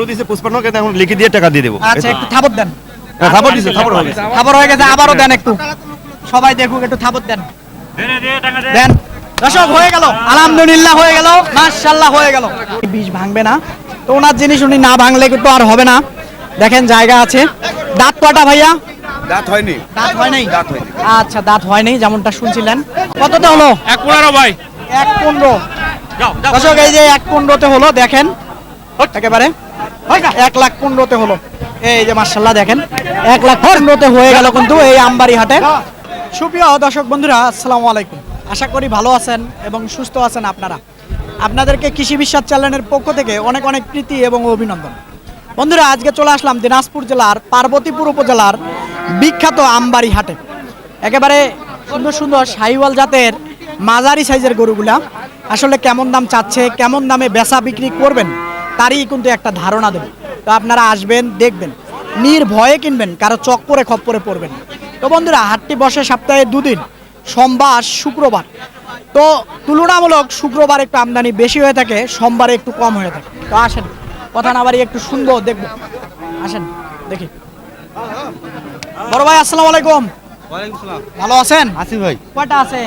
গরু দিছে 55 কেন এখন লিখে দিয়ে টাকা দিয়ে দেব। আচ্ছা একটু থাপড় দেন। থাপড় দিছে, থাপড় হয়ে গেছে। থাপড় হয়ে গেছে, আবারও দেন একটু, সবাই দেখুক, একটু থাপড় দেন। দেন দর্শক, হয়ে গেল, আলহামদুলিল্লাহ হয়ে গেল, মাশাআল্লাহ হয়ে গেল। বিষ ভাঙবে না তো, ওনার জিনিস উনি না ভাঙলে কিন্তু আর হবে না। দেখেন জায়গা আছে। দাঁত কয়টা ভাইয়া? দাঁত হয়নি। দাঁত হয় নাই? দাঁত হয়নি। আচ্ছা, দাঁত হয় নাই যেমনটা শুনছিলেন। কতটা হলো? 1.15 ভাই। 1.15। দর্শক এই যে 1.15তে হলো, দেখেন একেবারে 1,15,000-তে হলো। এই যে মাশাআল্লাহ দেখেন 1,15,000-তে হয়ে গেল কিন্তু এই আমবাড়ি হাটে। সুপ্রিয় দর্শক বন্ধুরা, আসসালামু আলাইকুম। আশা করি ভালো আছেন এবং সুস্থ আছেন আপনারা। আপনাদেরকে কৃষি বিশ্বাস চ্যানেলের পক্ষ থেকে অনেক অনেক প্রীতি এবং অভিনন্দন। বন্ধুরা, আজকে চলে আসলাম দিনাজপুর জেলার পার্বতীপুর উপজেলার বিখ্যাত আমবাড়ি হাটে। একেবারে সুন্দর সুন্দর শাহিওয়াল জাতের মাঝারি সাইজের গরুগুলা আসলে কেমন দাম চাচ্ছে, কেমন দামে বেচা বিক্রি করবেন, তারই কিন্তু একটা ধারণা দেব। তো আপনারা আসবেন, দেখবেন, নির্ভয়ে কিনবেন, কারো চক্করে খপ্পরে পড়বেন। তো বন্ধুরা, হাটটি বসে সপ্তাহে 2 দিন, সোমবার শুক্রবার। তো তুলনামূলক শুক্রবার একটু আমদানি বেশি হয়ে থাকে, সোমবারে একটু কম হয়ে থাকে। তো আসেন, কথা না বাড়ি একটু শুনবো, দেখবো। আসেন দেখি। বড় ভাই আসসালামু আলাইকুম। ওয়ালাইকুম সালাম। ভালো আছেন? আসি ভাই। কয়টা আছে?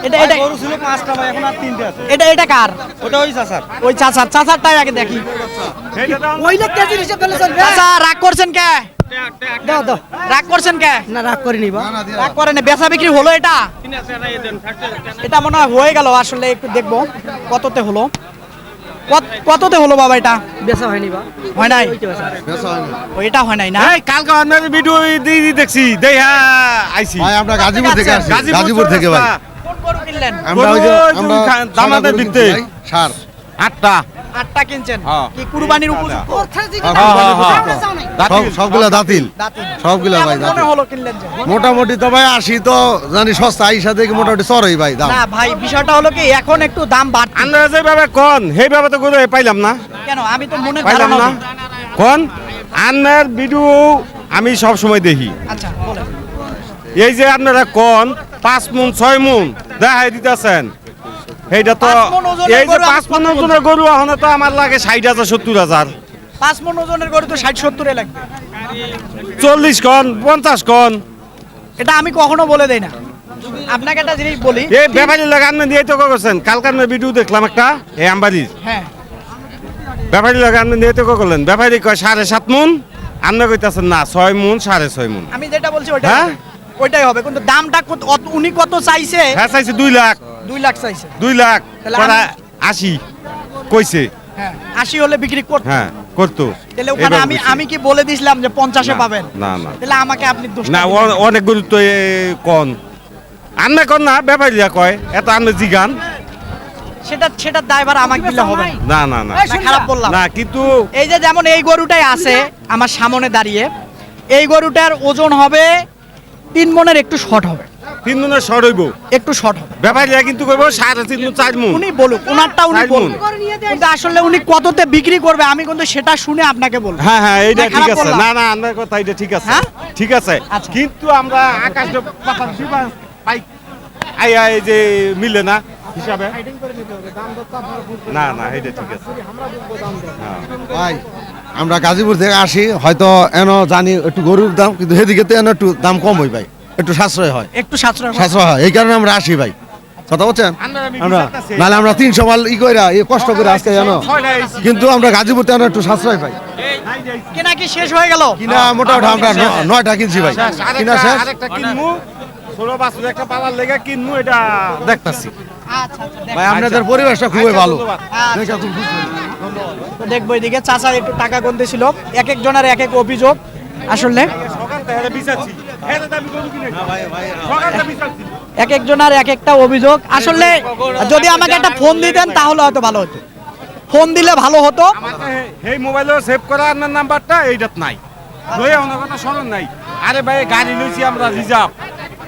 এটা এটা গরু ছিল 5টা ভাই, এখন আর 3টে আছে। এটা কার? ওটা ওই চাচার। ওই চাচারটাই আগে দেখি। ওইটা কেজি হিসেবে ফেলেছেন চাচা, রাগ করছেন কে? দাও দাও, রাগ করছেন কে? না রাগ করিনি বা। রাগ করেন, বেচা বিক্রি হলো এটা? এটা মনে হয় হয়ে গেল, আসলে একটু দেখবো কততে হলো। কততে হলো বাবা এটা? বেচা হয়নি বা। হয় নাই? ও, এটা হয় নাই না? এই কালকে আপনার ভিডিও দেখছি, দেখা আইছি। ভাই আমরা গাজীপুর থেকে আসছি, গাজীপুর থেকে ভাই। কোন গরু কিনলেন? আমরা ওই যে আমরা দামাদের গরু দিতে কিনছি ভাই, সার 8টা। 8টা কিনছেন? হ্যাঁ। কি কুরবানির উপযুক্ত? সবগুলা দাতিল, দাঁতিন। সবগুলা ভাই কেমন মনে দাতিল। হলো কিনলেন যে? মোটামুটি তো ভাই 80 তো জানি সস্তা, আইসা দেখি মোটামুটি চড়ই ভাই দাম। না ভাই, বিষয়টা হলো কি, এখন একটু দাম বাড়ছে। আমরা যেভাবে কোন সেইভাবে তো গরু পাইলাম না, কেন? আমি তো মনে পাইলাম ধারণা না। কোন আন্নার ভিডিও আমি সব সময় দেখি। আচ্ছা বলেন। এই যে আপনারা কোন 5 মণ 6 মণ দেখাই দিতেছেন, এইটা তো 5 মণ ওজনের এই যে গরু 5 মণ আমি কত ওজনের গরু এখন তো আমার লাগে 60,000 70,000। 5 মণ ওজনের গরু তো 60-70 লাগবে। 40 কোন 50 কোন। এটা আমি কখনো বলে দেই না। আপনাকে একটা জিনিস বলি, এই ব্যাপারী লাগে আপনি দিয়ে তো করছেন, কালকে আমি ভিডিও দেখলাম একটা এই আমবাড়ির হ্যাঁ ব্যাপারী লাগে আপনি দিয়ে তো করলেন, ব্যাপারী কয় 7.5 মণ, আপনি কইতাছেন না 6 মণ 6.5 মণ। আমি যেটা বলছি ওইটাই হ্যাঁ? হবে। ওইটাই হবে, কিন্তু দামটা উনি কত চাইছে? হ্যাঁ চাইছে 2 লাখ। 2 লাখ চাইছে। 2 লাখ তাহলে পরে 80 কইছে। হ্যাঁ 80 হলে বিক্রি করতে। হ্যাঁ করতো। তাহলে ওখানে এবার আমি বুঝছি। আমি কি বলে দিছিলাম যে 50-এ না, পাবেন? না, না। তাহলে আমাকে আপনি দোষ না অনেক গুরুত্ব কন আন্না কন না ব্যাপারীরা কয় এত আন্না জিগান। সেটার দায়ভার আমাকে দিলে হবে না। না না না না, খারাপ বললাম না, কিন্তু এই যে যেমন এই গরুটাই আছে আমার সামনে দাঁড়িয়ে, এই গরুটার ওজন হবে 3 মণের একটু শর্ট হবে, 3 মণের শর্ট হইব। একটু শর্ট হবে। ব্যাপারীরা কিন্তু কইব 3.5 মণ 4 মণ। উনি বলুক, ওনারটা উনি 4 বলুন, মণ। কিন্তু আসলে উনি কততে বিক্রি করবে আমি কিন্তু সেটা শুনে আপনাকে বলবো। হ্যাঁ হ্যাঁ এইটা না, ঠিক খারাপ আছে। বললাম? না না আপনার কথা এটা ঠিক আছে। হ্যাঁ? ঠিক আছে, আচ্ছা। কিন্তু আমরা আকাশ পাতাল দিবা পাই আই এই যে মিলে না হিসাবে। না না এটা ঠিক আছে। হ্যাঁ। ভাই আমরা গাজীপুর থেকে আসি, হয়তো এন জানি একটু গরুর দাম, কিন্তু সেদিকে তো এন একটু দাম কম হয় ভাই, একটু সাশ্রয় হয়, একটু সাশ্রয় হবে। সাশ্রয় হয়, এই কারণে আমরা আসি ভাই। কথা বলছেন? আমি আমরা বিচারতাছি। নাহলে আমরা 300 মাল কইরা কষ্ট করে আজকে জানো, কিন্তু আমরা গাজীপুর থেকে একটু সাশ্রয় পাই। কেনা কি শেষ হয়ে গেল? কিনা মোটামুটি আমরা 9টা কিনছি ভাই, কিনা শেষ। আরেকটা কিনমু, ছোট বাছুর একটা পালার লেগে কিনমু, এটা দেখতাছি। আচ্ছা আচ্ছা ভাই আপনাদের পরিবেশটা খুবই ভালো, আচ্ছা। দেখে খুব খুশি হলাম। তো দেখবো এদিকে চাচা একটু টাকা গুনতে ছিল, এক একজনের এক এক অভিযোগ। আসলে সকাল থেকে বিচারছি, এর দামি গরু কিনে সকাল থেকে বিচারছি। এক একজনের এক একটা অভিযোগ। আসলে যদি আমাকে একটা ফোন দিতেন তাহলে হয়তো ভালো হতো, ফোন দিলে ভালো হতো। আমার এই মোবাইলে সেভ করা আপনার নাম্বারটা এইটাত নাই, লইয়া অন্য কথা স্মরণ নাই। আরে ভাই গাড়ি লইছি আমরা রিজার্ভ,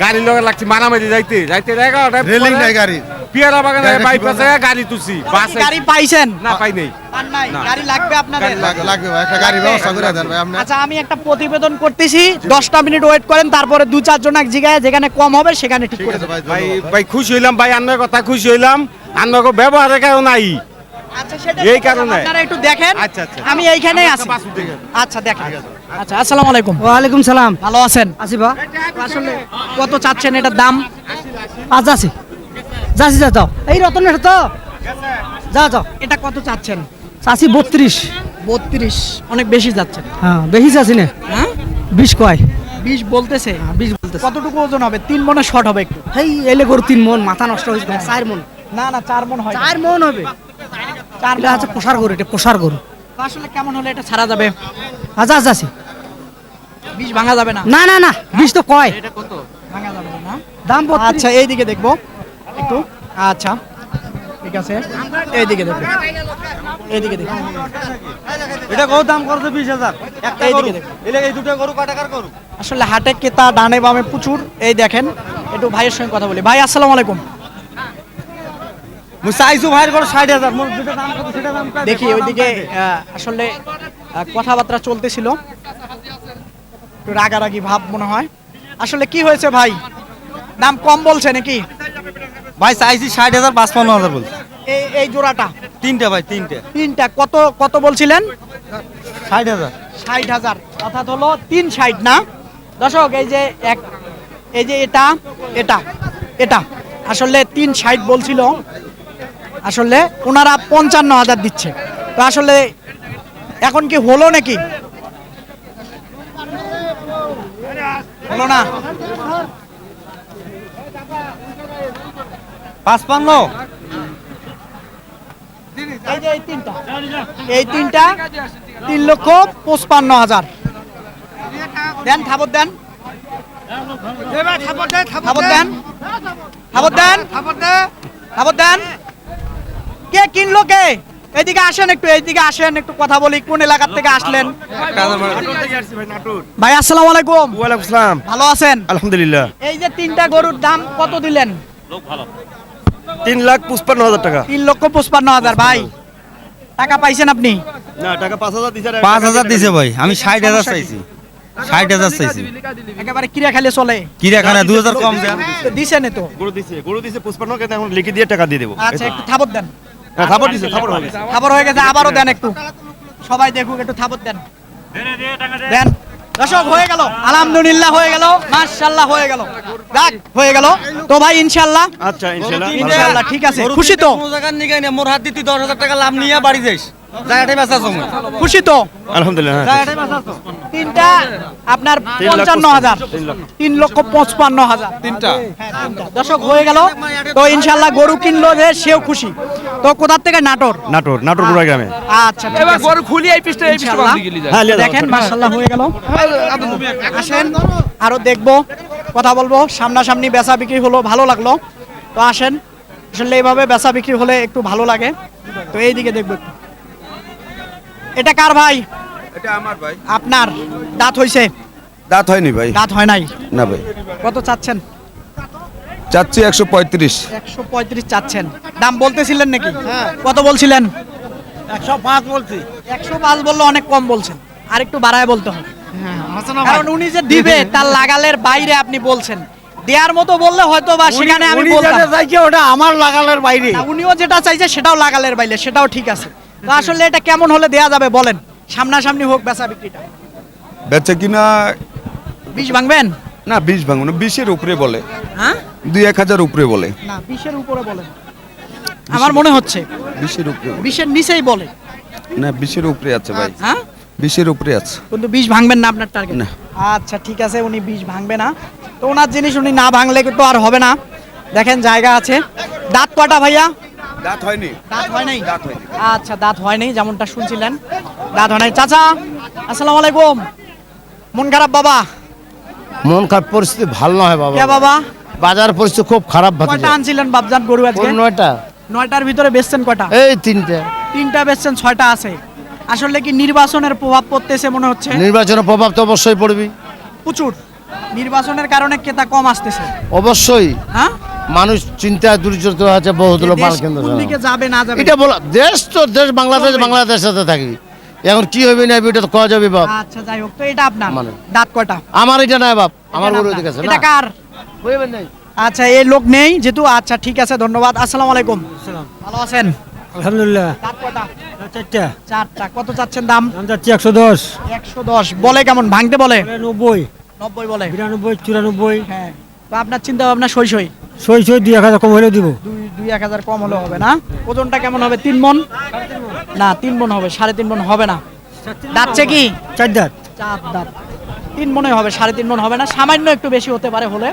গাড়ি লগে লাগছি মারামারি যাইতে যাইতে 11টা রেলিং নাই গাড়ি, পিয়ারা বাগানে গাড়িটা কি বাইপাসে গাড়ি তুলছি, বাসে গাড়ি পাইছেন? না পাই নাই। আর নাই, না। গাড়ি লাগবে আপনাদের? লাগবে ভাই, একটা গাড়ি ব্যবস্থা করে দেন ভাই আপনি। আচ্ছা আমি একটা প্রতিবেদন করতেছি, 10টা মিনিট ওয়েট করেন, তারপরে 2-4 জন এক জায়গায় যেখানে কম হবে সেখানে ঠিক ঠিক করে আছে দেব। ভাই, ভাই ধন্যবাদ। ভাই খুশি হইলাম ভাই, আপনার কথা খুশি হইলাম। আপনার ব্যবহারের কারণ নাই, আচ্ছা সেটা এই কারণে। আপনারা একটু দেখেন। আচ্ছা, আচ্ছা। আমি এইখানেই আছি। বাছুর দেখেন। আচ্ছা দেখেন। আচ্ছা আসসালামু আলাইকুম। ওয়ালাইকুম সালাম। ভালো আছেন? আসিবা আসলে কত চাচ্ছেন এটার দাম? আজ যাচ্ছি যাচ্ছি যা যাও এই রতনের তো যা যাও এটা কত চাচ্ছেন? চাষি 32। 32 অনেক বেশি যাচ্ছেন। হ্যাঁ বেশি চাষি না হ্যাঁ 20 কয় 20 বলতেছে। 20 বলতেছে কতটুকু ওজন হবে? 3 মনে শর্ট হবে একটু। এই এলে গরু 3 মন মাথা নষ্ট হয়েছে 4 মন না না 4 মন হয়। 4 মন হবে 4 এটা আছে পোষার গরু এটা পোষার গরু আসলে কেমন হলে এটা ছাড়া যাবে? আচ্ছা যাচ্ছি 20 ভাঙা যাবে না? না না না 20 তো কয় এটা কত? ভাঙা যাবে না? দাম 32। আচ্ছা এইদিকে দেখবো একটু। আচ্ছা ঠিক আছে এইদিকে দেখবো, এইদিকে দেখবো। এটা কত দাম করতে 20,000 একটা এইদিকে দেখো। এই দুটো গরু কয় টাকার গরু আসলে হাটে ক্রেতা ডানে বামে প্রচুর। এই দেখেন একটু ভাইয়ের সঙ্গে কথা বলি। ভাই আসসালামু আলাইকুম। মুই চাইছো ভাইয়ের গরু 60,000 মোর যেটা দাম কত সেটা দাম কয় দেখি ওইদিকে আসলে কথাবার্তা চলতেছিল, একটু রাগারাগি ভাব মনে হয়। আসলে কি হয়েছে ভাই, দাম কম বলছে নাকি? ভাই চাইছি 60,000 55,000 বলছি এই এই জোড়াটা তিনটা ভাই তিনটা তিনটা কত কত বলছিলেন? 60,000 60,000 অর্থাৎ হলো 360 না দর্শক? এই যে এই যে এটা এটা এটা আসলে 360 বলছিল, আসলে ওনারা 55,000 দিচ্ছে। তো আসলে এখন কি হলো নাকি? হলো না? 55 এই যে এই তিনটা 3,55,000 দেন। থাবত দেন, থাবত দেন, থাবত দেন, থাবত দেন। কে কিনলো কে? এইদিকে আসেন একটু, এইদিকে আসেন একটু কথা বলি। কোন এলাকা থেকে আসলেন ভাই? আসসালামু আলাইকুম। ওয়ালাইকুম আসসালাম। ভালো আছেন? আলহামদুলিল্লাহ। এই যে তিনটা গরুর দাম কত দিলেন? 3,55,000 টাকা। 3,55,000 ভাই টাকা পাইছেন আপনি? না টাকা 5,000 দিছে। 5,000 দিছে ভাই, আমি 60,000 চাইছি, 60,000 চাইছি। একেবারে কিরা খাইলে চলে? কিরাখানা 2,000 কম দেন। দিছেন তো? গরু দিছে 55 কে এখন লিখে দিয়ে টাকা দিয়ে দেবো। আচ্ছা একটু থাবত দেন। হ্যাঁ, থাপড় দিছে, থাপড় হবে। খাবার হয়ে গেছে, আবারও দেন একটু, সবাই দেখুক, একটু থাপত দেন, দেন। দর্শক হয়ে গেল, আলহামদুলিল্লাহ হয়ে গেল, মাশাআল্লাহ হয়ে গেল, যাক হয়ে গেল। তো ভাই ইনশাআল্লাহ আচ্ছা ইনশাআল্লাহ। ইনশাআল্লাহ ঠিক আছে। খুশি তো? কোনো জায়গা নিয়ে না, মোর হাত দিতে 10,000 টাকা লাভ নিয়ে বাড়ি যাইস, জায়গাটাই বেচা সময়। খুশি তো? আলহামদুলিল্লাহ। হ্যাঁ। জায়গাটাই বেচা তো। তিনটা আপনার 55,000, 3,55,000 তিনটা দর্শক হয়ে গেল। তো ইনশাআল্লাহ গরু কিনলো যে সেও খুশি। তো কোথা থেকে? নাটোর। নাটোর পুরা গ্রামে। আচ্ছা এবার গরু খুলি এই পিসটা হ্যাঁ, লিয়ে যাও। দেখেন মাশাআল্লাহ হয়ে গেল। আসেন আরো দেখবো, কথা বলবো। সামনাসামনি বেচা বিক্রি হলো, ভালো লাগলো। তো আসেন, আসলে এইভাবে বেচা বিক্রি হলে একটু ভালো লাগে। তো এইদিকে দেখবো একটু। এটা কার ভাই? এটা আমার ভাই। আপনার? দাঁত হইছে? দাঁত হয়নি ভাই। দাঁত হয় নাই। না ভাই, কত চাচ্ছেন? চাচ্ছি 135। 135 চাচ্ছেন। দাম বলতেছিলেন নাকি? কত বলছিলেন? 105 বলছি 105 বললো, অনেক কম বলছেন, আর একটু বাড়ায় বলতে হবে। কারণ উনি যে দিবে তার লাগালের বাইরে আপনি বলছেন। দেওয়ার মতো বললে হয়তো বা সেখানে আমি বলতাম। চাইছে ওটা আমার লাগালের বাইরে না, উনিও যেটা চাইছে সেটাও লাগালের বাইরে, সেটাও ঠিক আছে। তো আসলে এটা কেমন হলে দেয়া যাবে বলেন? সামনাসামনি হোক বেচা বিক্রিটা। বেচে কিনা 20 ভাঙবেন? না 20 ভাঙুন, 20-এর উপরে বলে, হ্যাঁ 2-1,000 উপরে বলে। না 20-এর উপরে বলেন আমার মনে হচ্ছে। 20-এর উপরে 20-এর নিচেই বলে। না, 20-এর উপরে আছে ভাই, হ্যাঁ 20-এর উপরে আছে। কিন্তু 20 ভাঙবেন না আপনার টার্গেট? না। আচ্ছা ঠিক আছে, উনি 20 ভাঙবে না। তো ওনার জিনিস উনি না ভাঙলে কিন্তু আর হবে না। দেখেন জায়গা আছে। দাঁত কয়টা ভাইয়া? দাঁত হয়নি। দাঁত হয় নাই? দাঁত হয়নি। আচ্ছা দাঁত হয় নাই, যেমনটা শুনছিলেন দাঁত হয় নাই। চাচা আসসালামু আলাইকুম। মন খারাপ বাবা? মন খারাপ, পরিস্থিতি ভালো নয় বাবা। কে বাবা? বাজার পরিস্থিতি খুব খারাপ কয়টা আনছিলেন বাবজান গরু আজকে? 9টা 9টার ভিতরে বেচছেন কয়টা? এই 3টে। 3টা বেচছেন, 6টা আছে। আসলে কি নির্বাচনের প্রভাব পড়তেছে মনে হচ্ছে? নির্বাচনের প্রভাব তো অবশ্যই পড়বে, প্রচুর। নির্বাচনের কারণে ক্রেতা কম আসতেছে। অবশ্যই। হ্যাঁ মানুষ চিন্তায় দুর্যত আছে বহুত দেশ মাল কেন্দ্র কোন দিকে যাবে না যাবে এটা বলা দেশ তো দেশ, বাংলাদেশ বাংলাদেশের সাথে থাকি। এখন কি হবে না এটা তো কওয়া যাবে বাপ। আচ্ছা যাই হোক, তো এটা আপনার মানে। দাঁত কয়টা? আমার এটা নাই বাপ, আমার এটা গরু আপনার। এদিকে আছে না। এটা কার? বুঝবেন নাই। আচ্ছা এই লোক নেই যেহেতু। আচ্ছা ঠিক আছে, ধন্যবাদ। আসসালামু আলাইকুম। ভালো আছেন? আলহামদুলিল্লাহ দাঁত কয়টা? চারটা চারটা। কত চাচ্ছেন দাম? দাম যাচ্ছে 110 110 বলে, কেমন ভাঙতে বলে? 90 90 বলে। 92 94 হ্যাঁ, তো আপনার চিন্তা ভাবনা সই সই? সই 2-1000 কম হলে দিব। 2-1000 কম হলে হবে না? ওজনটা কেমন হবে? 3 মণ? না, 3 মণ হবে, 3.5 মণ হবে না। দাঁতছে কি? 4 দাঁত। 4 দাঁত। 3 মণে হবে, 3.5 মণ হবে না, সামান্য একটু বেশি হতে পারে হলে।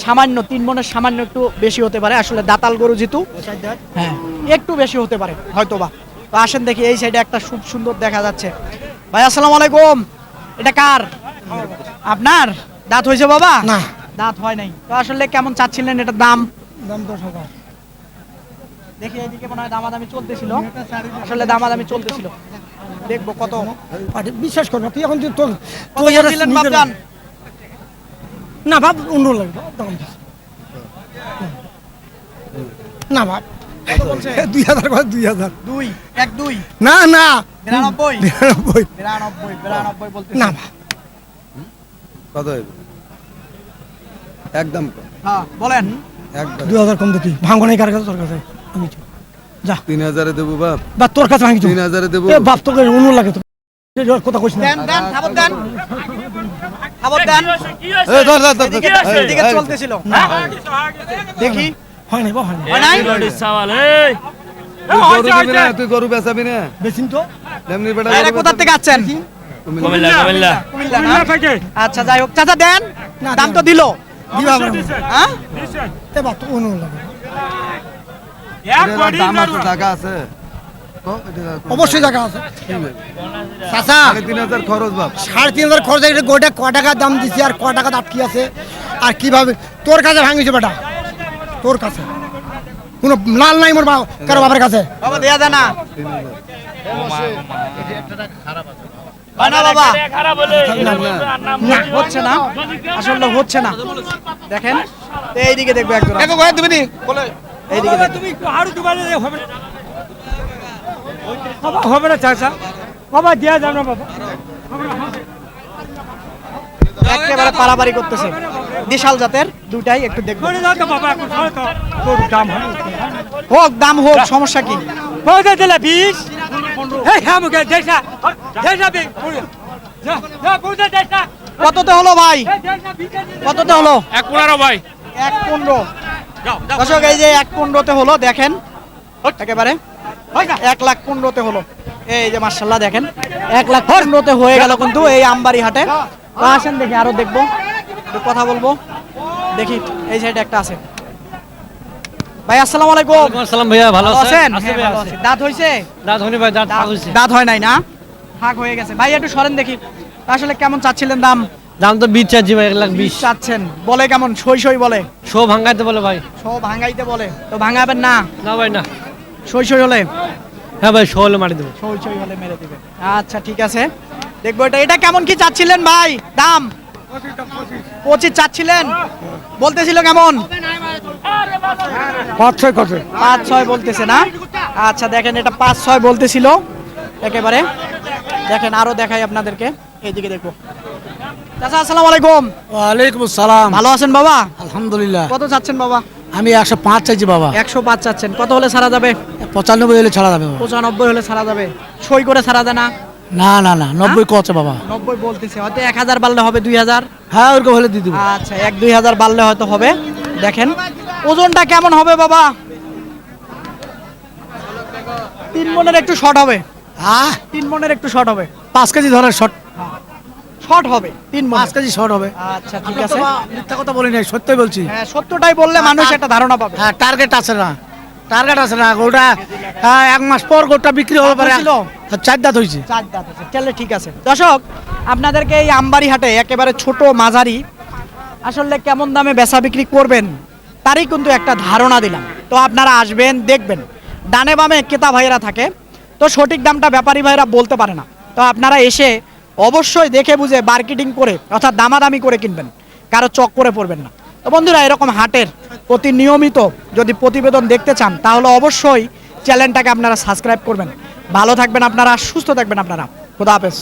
সামান্য 3 মণের সামান্য একটু বেশি হতে পারে, আসলে দাতাল গরু যেহেতু। হ্যাঁ, একটু বেশি হতে পারে হয়তোবা। তো আসেন দেখি, এই সাইডে একটা খুব সুন্দর দেখা যাচ্ছে। ভাই আসসালামু আলাইকুম, এটা কার? আপনার? দাঁত হয়েছে বাবা? না, দাঁত হয় নাই। তো আসলে কেমন চাচ্ছিলেন এটার দাম? দাম 10,000। দেখি এদিকে মনে হয় দামাদামি চলতেছিল, আসলে দামাদামি চলতেছিল, দেখবো কত। বিশ্বাস কর না, তুই এখন তুই তোর কত চাচ্ছিলেন বাপজান? না বাপ, অন্য লাগবে দাম দিস। না বাপ, 2000 করে 2000। 2 1 2 না না 92 92 92 বলতে না বাপ, কত হইবে? একদম কম। হ্যাঁ বলেন। একদম 2000 কম দিতি। ভাঙবো নাই কার কাছে? তোর কাছে আমি তো। যা 3000 দেবো বাপ, বা তোর কাছে ভাঙি তো। 3000 দেবো। এ বাপ, তোকে অন্য লাগে তো। কথা কইছ না। দেন দেন, খাবার দেন, খাবার দেন। এই ধর ধর ধর, এদিকে এদিকে চলতেছিল। দেখি হয় নাই বাপ, হয় নাই। হয় নাই? তুই গরু দিবি না, তুই গরু বেচাবি না। বেচিন তো। এমনি বেটা এরা কোথা থেকে আসছেন? কুমিল্লা কুমিল্লা কুমিল্লা না? আচ্ছা যাই হোক, চাচা দেন, দাম তো দিল। দিবা আমরা। হ্যাঁ, এ বাপ, তো অন্য লাগে। দাম আছে, টাকা আছে। অবশ্যই জায়গা আছে। চাচা 3000 খরচ বাপ। 3500 খরচ, এটা গোটা ক টাকা দাম দিছি আর ক টাকা আটকি আছে আর কিভাবে তোর কাছে ভাঙিছে বেটা? তোর কাছে কোনো লাল নাই মোর কারো বাবার কাছে। বাবা দেয়া দেয় না। হয় না বাবা? না, হচ্ছে না, আসলে হচ্ছে না। দেখেন, তো এইদিকে দেখবো একজন। এইদিকে দেখবো। তুমি একটু আরো দুবারে হবে না, হবে না চাচা, বাবা দেয়া যাবে না বাবা। একেবারে পারাপারি করতেছে, বিশাল জাতের দুটাই, একটু দেখবো। বাবা এখন তো তোর দাম হবে। হোক, দাম হোক, সমস্যা কি? কত দিলে 20? এই হ্যাঁ মুকে দেশা দেশা বে যা যা বুঝে দেশা। কততে হলো ভাই? কততে হলো? 115 ভাই। 1.15। দর্শক, এই যে 1.15-তে হলো, দেখেন একেবারে 1,15,000-তে হলো। এই যে মাশাআল্লাহ দেখেন, 1,15,000-তে হয়ে গেল কিন্তু এই আমবাড়ি হাটে। তো আসেন দেখি, আরো দেখবো, একটু কথা বলবো। দেখি এই সাইডে একটা আছে। ভাই আসসালামু আলাইকুম। আসসালাম ভাইয়া, ভালো আছেন? হ্যাঁ, ভালো আছি। দাঁত হইছে? দাঁত হয়নি ভাই, দাঁত ফাঁক হইছে। দাঁত হয় নাই না? ফাঁক হয়ে গেছে। ভাই একটু সরেন দেখি, আসলে কেমন চাচ্ছিলেন দাম? দাম তো 20 চাচ্ছি ভাই, 1,20,000। চাচ্ছেন বলে কেমন? সই সই বলে? শো ভাঙাইতে বলে ভাই। সব ভাঙাইতে বলে, তো ভাঙাবেন না? না ভাই না। সই সই হলে? হ্যাঁ ভাই, শো হলে মারি দেবো। সই সই হলে মেরে দিবে। আচ্ছা ঠিক আছে, দেখবো। এটা কেমন কি চাচ্ছিলেন ভাই দাম? 25 চাচ্ছিলেন, বলতেছিল কেমন? 5-6 কত? 5-6 বলতেছে না? আচ্ছা দেখেন, এটা 5-6 বলতেছিল একেবারে। দেখেন, আরো দেখাই আপনাদেরকে, এইদিকে দেখবো। চাচা আসসালামু আলাইকুম। ওয়ালাইকুম আসসালাম। ভালো আছেন বাবা? আলহামদুলিল্লাহ। কত চাচ্ছেন বাবা? আমি 105 চাইছি বাবা। 105 চাচ্ছেন, কত হলে ছাড়া যাবে? 95 হলে ছাড়া যাবে বাবা। 95 হলে ছাড়া যাবে। সই করে ছাড়া যায় না? না না না, 90 কত বাবা? 90 বলতেছে, হয়তো 1000 বাড়লে হবে, 2000। হ্যাঁ ওরকম হলে দিয়ে দেবো। আচ্ছা, 1-2 হাজার বাড়লে হয়তো হবে। দেখেন ওজনটা কেমন হবে বাবা? 3 মণের একটু শর্ট হবে। 3 মণের একটু শর্ট হবে। 5 কেজি ধরার শর্ট। শর্ট হবে 3 মণ। 5 কেজি শর্ট হবে। আচ্ছা ঠিক আছে। মিথ্যা কথা বলি নাই, সত্যই বলছি। হ্যাঁ, সত্যটাই বললে মানুষ একটা ধারণা পাবে। হ্যাঁ, টার্গেট আছে না, টার্গেট আছে না। ওটা 1 মাস পর গোটা বিক্রি হবে পারে। ছিল? 4 দাঁত হয়েছে। 4 দাঁত আছে, তাহলে ঠিক আছে। দর্শক, আপনাদেরকে এই আমবাড়ি হাটে একেবারে ছোট মাঝারি আসলে কেমন দামে বেচা বিক্রি করবেন তারই কিন্তু একটা ধারণা দিলাম। তো আপনারা আসবেন, দেখবেন ডানে বামে ক্রেতা ভাইয়েরা থাকে, তো সঠিক দামটা ব্যাপারী ভাইয়েরা বলতে পারে না। তো আপনারা এসে অবশ্যই দেখে বুঝে মার্কেটিং করে, অর্থাৎ দামাদামি করে কিনবেন, কারো চক করে পড়বেন না। তো বন্ধুরা, এরকম হাটের প্রতি নিয়মিত যদি প্রতিবেদন দেখতে চান, তাহলে অবশ্যই চ্যানেলটাকে আপনারা সাবস্ক্রাইব করবেন। ভালো থাকবেন আপনারা, সুস্থ থাকবেন আপনারা। খোদা হাফেজ।